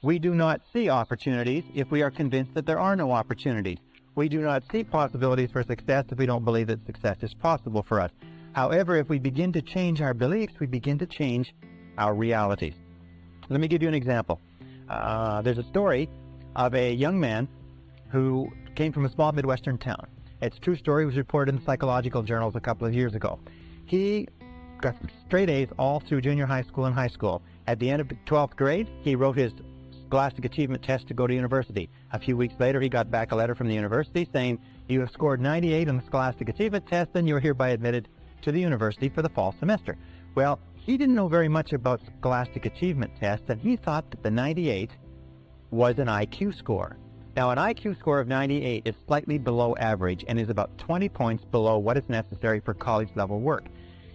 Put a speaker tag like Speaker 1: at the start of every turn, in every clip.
Speaker 1: We do not see opportunities if we are convinced that there are no opportunities. We do not see possibilities for success if we don't believe that success is possible for us. However, if we begin to change our beliefs, we begin to change our realities. Let me give you an example. There's a story of a young man who came from a small Midwestern town. It's a true story. It was reported in the psychological journals a couple of years ago. He got straight A's all through junior high school and high school. At the end of the 12th grade, he wrote his Scholastic Achievement Test to go to university. A few weeks later, he got back a letter from the university saying, "You have scored 98 on the Scholastic Achievement Test, and you are hereby admitted to the university for the fall semester." Well, he didn't know very much about Scholastic Achievement Tests, and he thought that the 98 was an IQ score. Now, an IQ score of 98 is slightly below average and is about 20 points below what is necessary for college-level work.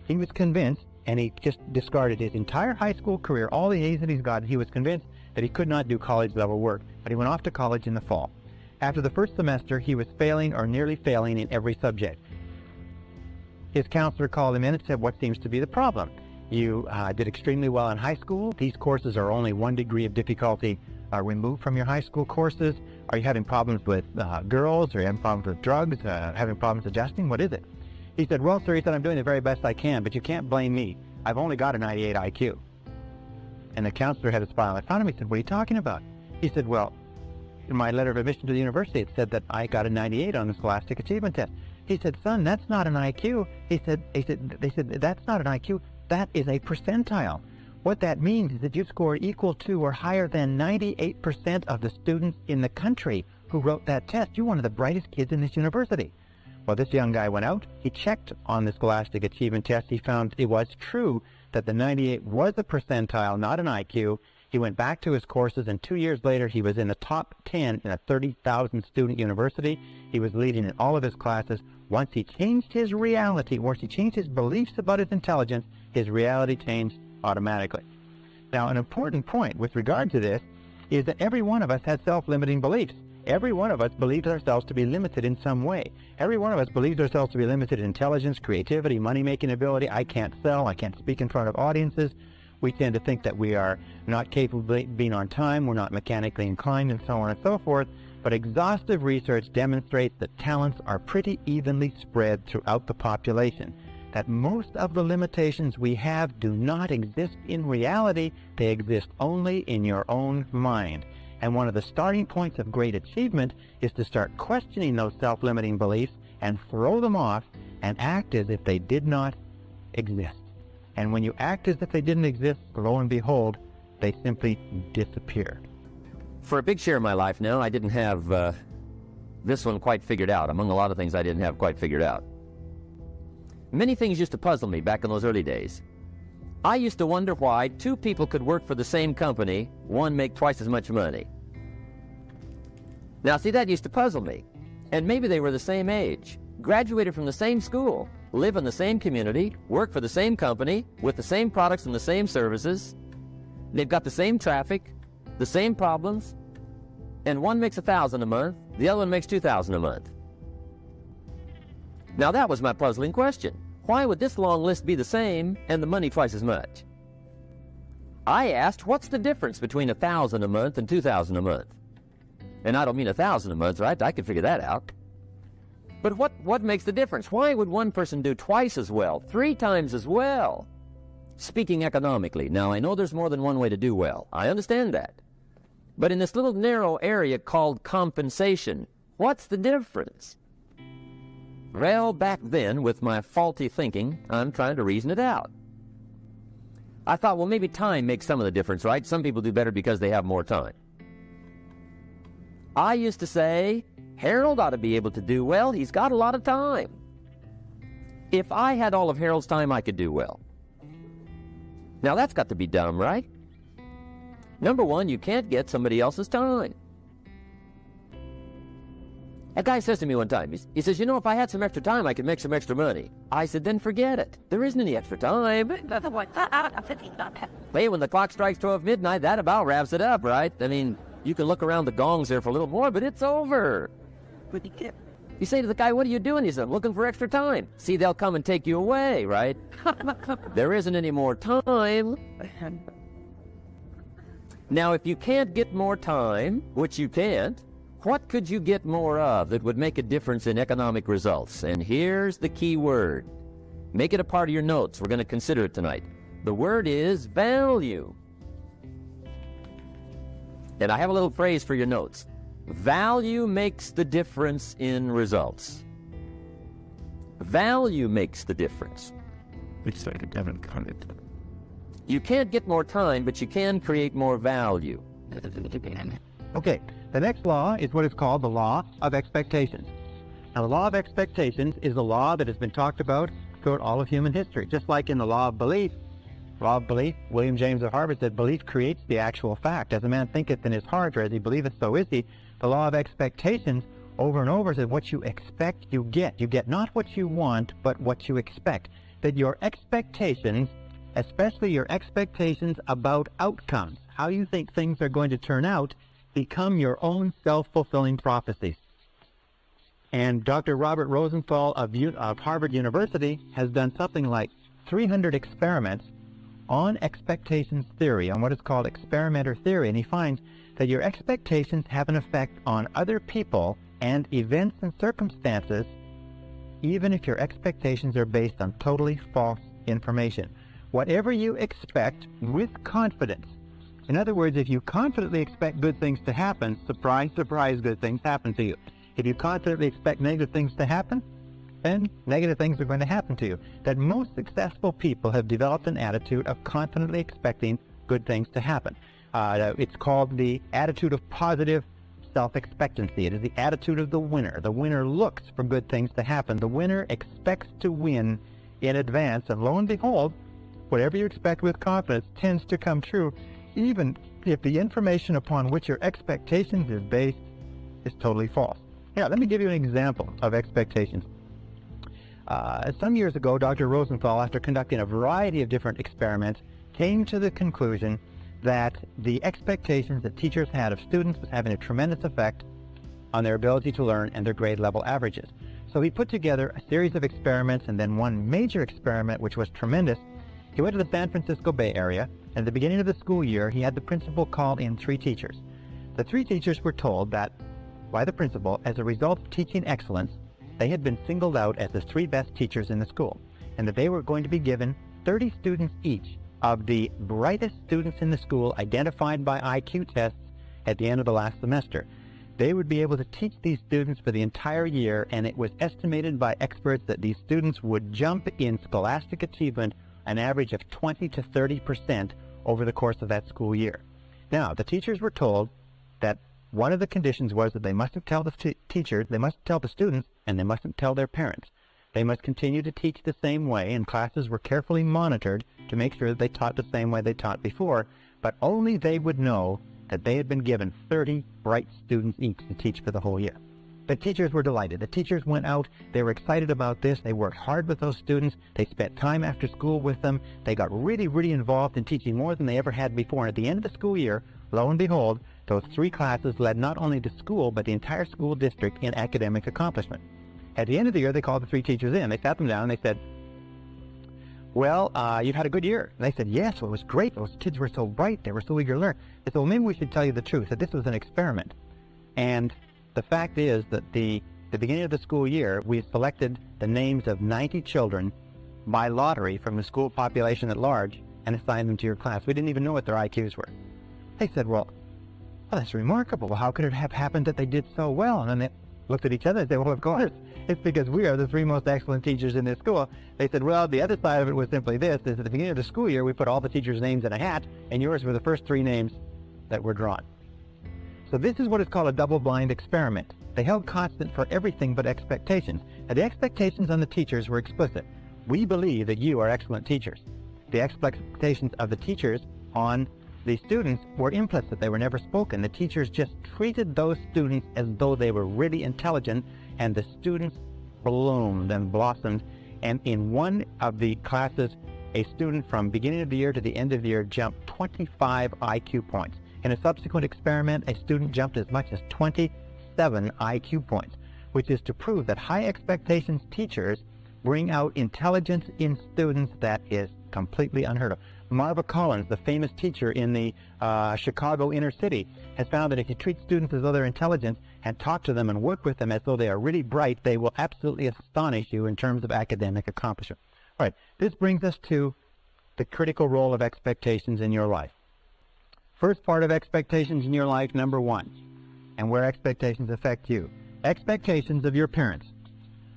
Speaker 1: He was convinced, and he just discarded his entire high school career, all the A's that he's got. He was convinced that he could not do college-level work, but he went off to college in the fall. After the first semester, he was failing or nearly failing in every subject. His counselor called him in and said, "What seems to be the problem? You did extremely well in high school. These courses are only 1 degree of difficulty removed from your high school courses. Are you having problems with girls? Are you having problems with drugs? Having problems adjusting? What is it?" He said, "Well, sir," he said, "I'm doing the very best I can, but you can't blame me. I've only got a 98 IQ. And the counselor had a smile in front of him. He said, "What are you talking about?" He said, "Well, in my letter of admission to the university, it said that I got a 98 on the Scholastic Achievement Test." He said, "Son, that's not an IQ." They said, "That's not an IQ. That is a percentile. What that means is that you scored equal to or higher than 98% of the students in the country who wrote that test. You're one of the brightest kids in this university." Well, this young guy went out. He checked on the Scholastic Achievement Test. He found it was true that the 98 was a percentile, not an IQ. He went back to his courses, and 2 years later, he was in the top 10 in a 30,000 student university. He was leading in all of his classes. Once he changed his reality, once he changed his beliefs about his intelligence, his reality changed automatically. Now, an important point with regard to this is that every one of us has self-limiting beliefs. Every one of us believes ourselves to be limited in some way. Every one of us believes ourselves to be limited in intelligence, creativity, money-making ability. I can't sell. I can't speak in front of audiences. We tend to think that we are not capable of being on time. We're not mechanically inclined, and so on and so forth. But exhaustive research demonstrates that talents are pretty evenly spread throughout the population. That most of the limitations we have do not exist in reality. They exist only in your own mind. And one of the starting points of great achievement is to start questioning those self-limiting beliefs and throw them off and act as if they did not exist. And when you act as if they didn't exist, lo and behold, they simply disappear.
Speaker 2: For a big share of my life now, I didn't have this one quite figured out. Among a lot of things I didn't have quite figured out. Many things used to puzzle me back in those early days. I used to wonder why two people could work for the same company, one make twice as much money. Now, see, that used to puzzle me. And maybe they were the same age, graduated from the same school, live in the same community, work for the same company, with the same products and the same services. They've got the same traffic, the same problems, and one makes $1,000 a month, the other one makes $2,000 a month. Now, that was my puzzling question. Why would this long list be the same and the money twice as much? I asked, what's the difference between $1,000 a month and $2,000 a month? And I don't mean 1,000 a month, right? I could figure that out. But what makes the difference? Why would one person do twice as well, 3 times as well? Speaking economically, now I know there's more than one way to do well. I understand that. But in this little narrow area called compensation, what's the difference? Well, back then, with my faulty thinking, I'm trying to reason it out. I thought, well, maybe time makes some of the difference, right? Some people do better because they have more time. I used to say, Harold ought to be able to do well. He's got a lot of time. If I had all of Harold's time, I could do well. Now, that's got to be dumb, right? Number one, you can't get somebody else's time. A guy says to me one time, he says, you know, if I had some extra time, I could make some extra money. I said, then forget it. There isn't any extra time. Hey, when the clock strikes 12 midnight, that about wraps it up, right? I mean, you can look around the gongs there for a little more, but it's over. You say to the guy, what are you doing? He said, I'm looking for extra time. See, they'll come and take you away, right? There isn't any more time. Now, if you can't get more time, which you can't, what could you get more of that would make a difference in economic results? And here's the key word. Make it a part of your notes. We're going to consider it tonight. The word is value. And I have a little phrase for your notes. Value makes the difference in results. Value makes the difference. You can't get more time, but you can create more value.
Speaker 1: Okay, the next law is what is called the law of expectations. Now, the law of expectations is the law that has been talked about throughout all of human history. Just like in the law of belief, William James of Harvard said, belief creates the actual fact. As a man thinketh in his heart, or as he believeth, so is he. The law of expectations over and over says what you expect, you get. You get not what you want, but what you expect. That your expectations, especially your expectations about outcomes, how you think things are going to turn out, become your own self-fulfilling prophecies. And Dr. Robert Rosenthal of Harvard University has done something like 300 experiments on expectations theory, on what is called experimenter theory, and he finds that your expectations have an effect on other people and events and circumstances, even if your expectations are based on totally false information. Whatever you expect with confidence. In other words, if you confidently expect good things to happen, surprise, surprise, good things happen to you. If you confidently expect negative things to happen, then negative things are going to happen to you. That most successful people have developed an attitude of confidently expecting good things to happen. It's called the attitude of positive self-expectancy. It is the attitude of the winner. The winner looks for good things to happen. The winner expects to win in advance, and lo and behold, whatever you expect with confidence tends to come true, even if the information upon which your expectations is based is totally false. Here, let me give you an example of expectations. Some years ago, Dr. Rosenthal, after conducting a variety of different experiments, came to the conclusion that the expectations that teachers had of students was having a tremendous effect on their ability to learn and their grade level averages. So he put together a series of experiments, and then one major experiment, which was tremendous. He went to the San Francisco Bay Area, and at the beginning of the school year, he had the principal call in 3 teachers. The 3 teachers were told that, by the principal, as a result of teaching excellence, they had been singled out as the 3 best teachers in the school, and that they were going to be given 30 students each of the brightest students in the school identified by IQ tests at the end of the last semester. They would be able to teach these students for the entire year, and it was estimated by experts that these students would jump in scholastic achievement an average of 20 to 30% over the course of that school year. Now, the teachers were told that one of the conditions was that they mustn't tell the teachers, they mustn't tell the students, and they mustn't tell their parents. They must continue to teach the same way, and classes were carefully monitored to make sure that they taught the same way they taught before, but only they would know that they had been given 30 bright students each to teach for the whole year. The teachers were delighted. The teachers went out. They were excited about this. They worked hard with those students. They spent time after school with them. They got really, really involved in teaching more than they ever had before. And at the end of the school year, lo and behold, those 3 classes led not only the school, but the entire school district in academic accomplishment. At the end of the year, they called the 3 teachers in. They sat them down and they said, well, you've had a good year. And they said, yes, well, it was great. Those kids were so bright. They were so eager to learn. They said, well, maybe we should tell you the truth, that this was an experiment. And the fact is that the beginning of the school year, we selected the names of 90 children by lottery from the school population at large and assigned them to your class. We didn't even know what their IQs were. They said, well, that's remarkable. Well, how could it have happened that they did so well? And then they looked at each other and said, well, of course, it's because we are the 3 most excellent teachers in this school. They said, well, the other side of it was simply this, is at the beginning of the school year, we put all the teachers' names in a hat, and yours were the first 3 names that were drawn. So this is what is called a double-blind experiment. They held constant for everything but expectations. Now, the expectations on the teachers were explicit. We believe that you are excellent teachers. The expectations of the teachers on the students were implicit. They were never spoken. The teachers just treated those students as though they were really intelligent, and the students bloomed and blossomed. And in one of the classes, a student from beginning of the year to the end of the year jumped 25 IQ points. In a subsequent experiment, a student jumped as much as 27 IQ points, which is to prove that high expectations teachers bring out intelligence in students that is completely unheard of. Marva Collins, the famous teacher in the Chicago inner city, has found that if you treat students as though they're intelligent and talk to them and work with them as though they are really bright, they will absolutely astonish you in terms of academic accomplishment. All right, this brings us to the critical role of expectations in your life. First part of expectations in your life, number one, and where expectations affect you. Expectations of your parents.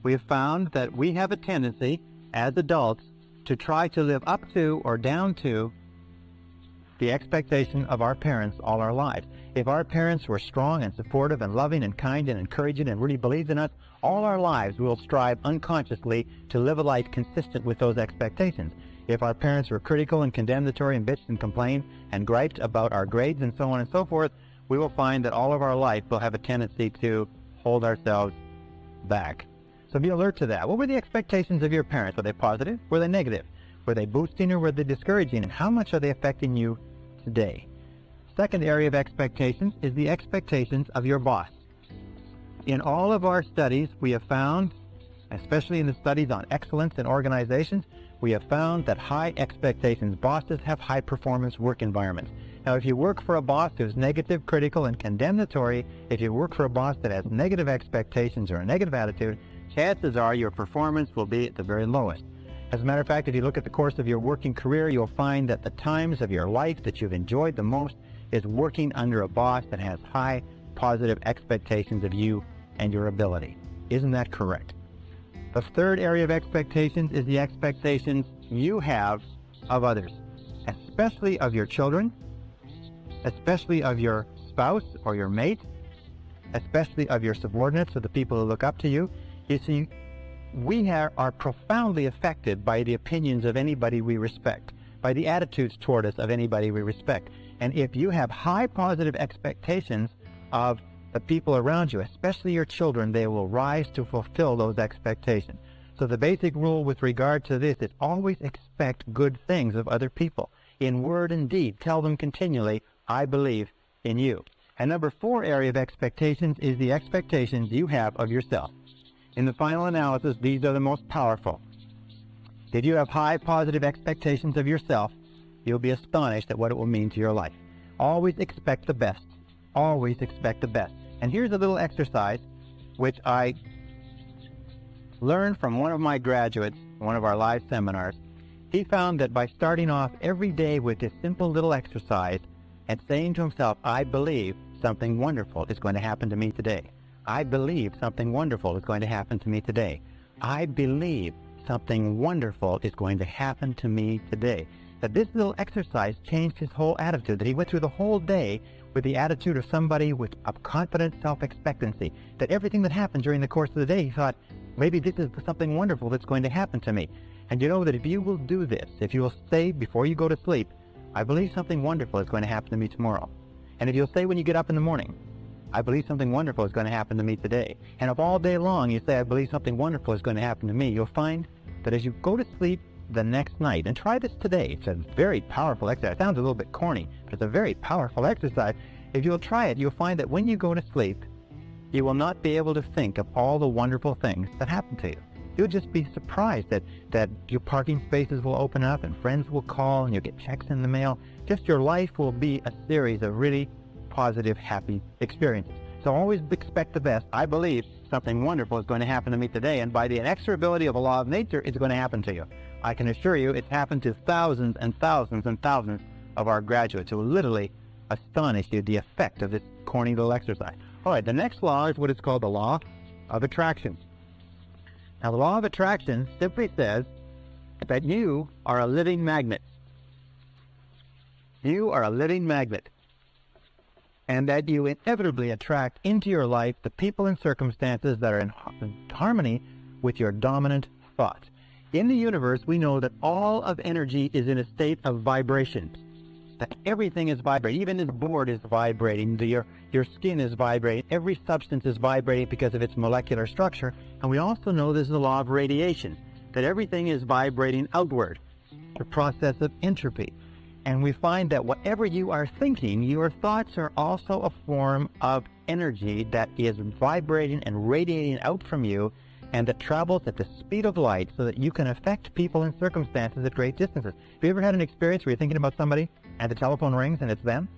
Speaker 1: We have found that we have a tendency as adults to try to live up to or down to the expectation of our parents all our lives. If our parents were strong and supportive and loving and kind and encouraging and really believed in us, all our lives we'll strive unconsciously to live a life consistent with those expectations. If our parents were critical and condemnatory and bitched and complained and griped about our grades and so on and so forth, we will find that all of our life we'll have a tendency to hold ourselves back. So be alert to that. What were the expectations of your parents? Were they positive? Were they negative? Were they boosting or were they discouraging? And how much are they affecting you today? Second area of expectations is the expectations of your boss. In all of our studies, we have found, especially in the studies on excellence in organizations, we have found that high expectations, bosses have high performance work environments. Now, if you work for a boss who's negative, critical, and condemnatory, if you work for a boss that has negative expectations or a negative attitude, chances are your performance will be at the very lowest. As a matter of fact, if you look at the course of your working career, you'll find that the times of your life that you've enjoyed the most is working under a boss that has high positive expectations of you and your ability. Isn't that correct? The third area of expectations is the expectations you have of others, especially of your children, especially of your spouse or your mate, especially of your subordinates or the people who look up to you. You see, we are profoundly affected by the opinions of anybody we respect, by the attitudes toward us of anybody we respect. And if you have high positive expectations of the people around you, especially your children, they will rise to fulfill those expectations. So the basic rule with regard to this is always expect good things of other people. In word and deed, tell them continually, I believe in you. And number 4 area of expectations is the expectations you have of yourself. In the final analysis, these are the most powerful. If you have high positive expectations of yourself, you'll be astonished at what it will mean to your life. Always expect the best. Always expect the best. And here's a little exercise which I learned from one of my graduates, one of our live seminars. He found that by starting off every day with this simple little exercise and saying to himself, I believe something wonderful is going to happen to me today. I believe something wonderful is going to happen to me today. I believe something wonderful is going to happen to me today. That this little exercise changed his whole attitude, that he went through the whole day with the attitude of somebody with a confident self-expectancy, that everything that happened during the course of the day, he thought, maybe this is something wonderful that's going to happen to me. And you know that if you will do this, if you will say before you go to sleep, I believe something wonderful is going to happen to me tomorrow. And if you'll say when you get up in the morning, I believe something wonderful is going to happen to me today. And if all day long you say, I believe something wonderful is going to happen to me, you'll find that as you go to sleep the next night, and try this today, it's a very powerful exercise. It sounds a little bit corny, but it's a very powerful exercise. If you'll try it, you'll find that when you go to sleep, you will not be able to think of all the wonderful things that happen to you. You'll just be surprised that your parking spaces will open up and friends will call and you'll get checks in the mail. Just your life will be a series of really positive, happy experiences. So always expect the best. I believe something wonderful is going to happen to me today, and by the inexorability of a law of nature, it's going to happen to you. I can assure you it's happened to thousands and thousands and thousands of our graduates who will literally astonish you the effect of this corny little exercise. All right, the next law is what is called the law of attraction. Now, the law of attraction simply says that you are a living magnet. You are a living magnet. And that you inevitably attract into your life the people and circumstances that are in harmony with your dominant thought. In the universe, we know that all of energy is in a state of vibration. That everything is vibrating. Even this board is vibrating. Your skin is vibrating. Every substance is vibrating because of its molecular structure. And we also know there's the law of radiation, that everything is vibrating outward, the process of entropy. And we find that whatever you are thinking, your thoughts are also a form of energy that is vibrating and radiating out from you and that travels at the speed of light so that you can affect people and circumstances at great distances. Have you ever had an experience where you're thinking about somebody and the telephone rings and it's them?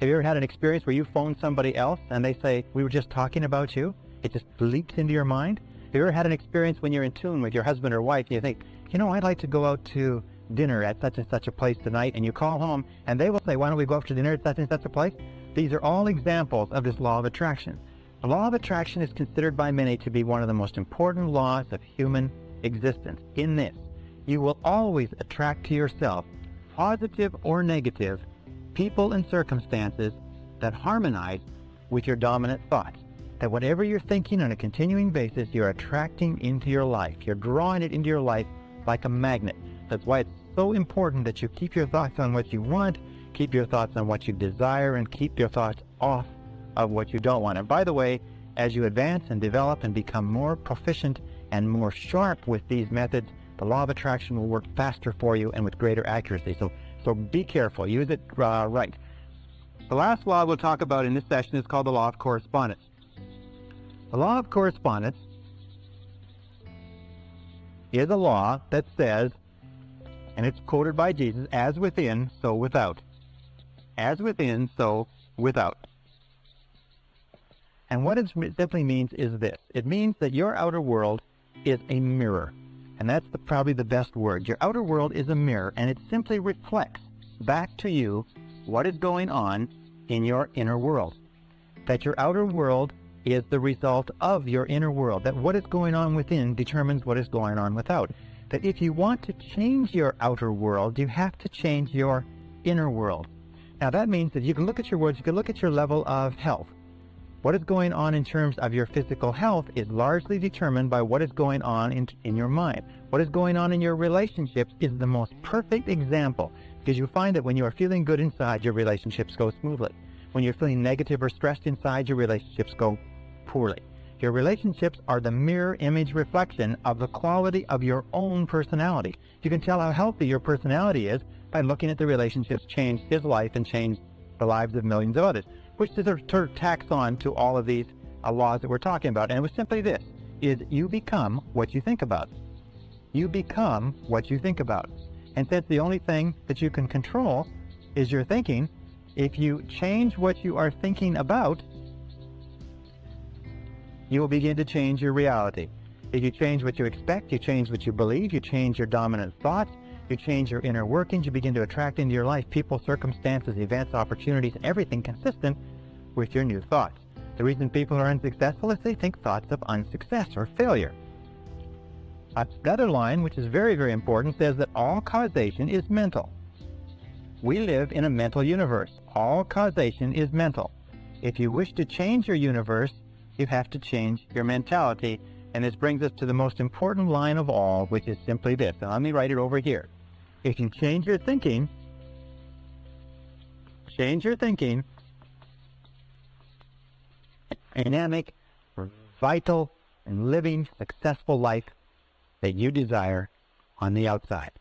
Speaker 1: Have you ever had an experience where you phone somebody else and they say, we were just talking about you? It just leaps into your mind. Have you ever had an experience when you're in tune with your husband or wife and you think, I'd like to go out to dinner at such and such a place tonight, and you call home and they will say, why don't we go out to dinner at such and such a place? These are all examples of this law of attraction. The law of attraction is considered by many to be one of the most important laws of human existence. In this, you will always attract to yourself, positive or negative, people and circumstances that harmonize with your dominant thoughts. That whatever you're thinking on a continuing basis, you're attracting into your life. You're drawing it into your life like a magnet. That's why it's so important that you keep your thoughts on what you want, keep your thoughts on what you desire, and keep your thoughts off of what you don't want. And by the way, as you advance and develop and become more proficient and more sharp with these methods, the law of attraction will work faster for you and with greater accuracy. So be careful. Use it right. The last law we'll talk about in this session is called the Law of Correspondence. The Law of Correspondence is a law that says, and it's quoted by Jesus, as within, so without. As within, so without. And what it simply means is this. It means that your outer world is a mirror. And that's probably the best word. Your outer world is a mirror, and it simply reflects back to you what is going on in your inner world. That your outer world is the result of your inner world. That what is going on within determines what is going on without. That if you want to change your outer world, you have to change your inner world. Now that means that you can look at your words, you can look at your level of health. What is going on in terms of your physical health is largely determined by what is going on in your mind. What is going on in your relationships is the most perfect example, because you find that when you are feeling good inside, your relationships go smoothly. When you're feeling negative or stressed inside, your relationships go poorly. Your relationships are the mirror image reflection of the quality of your own personality. You can tell how healthy your personality is by looking at the relationships change his life and change the lives of millions of others, which is a sort of tax on to all of these laws that we're talking about. And it was simply this, is you become what you think about. You become what you think about. And since the only thing that you can control is your thinking, if you change what you are thinking about, you will begin to change your reality. If you change what you expect, you change what you believe, you change your dominant thoughts, you change your inner workings, you begin to attract into your life people, circumstances, events, opportunities, everything consistent with your new thoughts. The reason people are unsuccessful is they think thoughts of unsuccess or failure. Another line, which is very, very important, says that all causation is mental. We live in a mental universe. All causation is mental. If you wish to change your universe, you have to change your mentality. And this brings us to the most important line of all, which is simply this. And let me write it over here. If you change your thinking, dynamic, vital, and living successful life that you desire on the outside.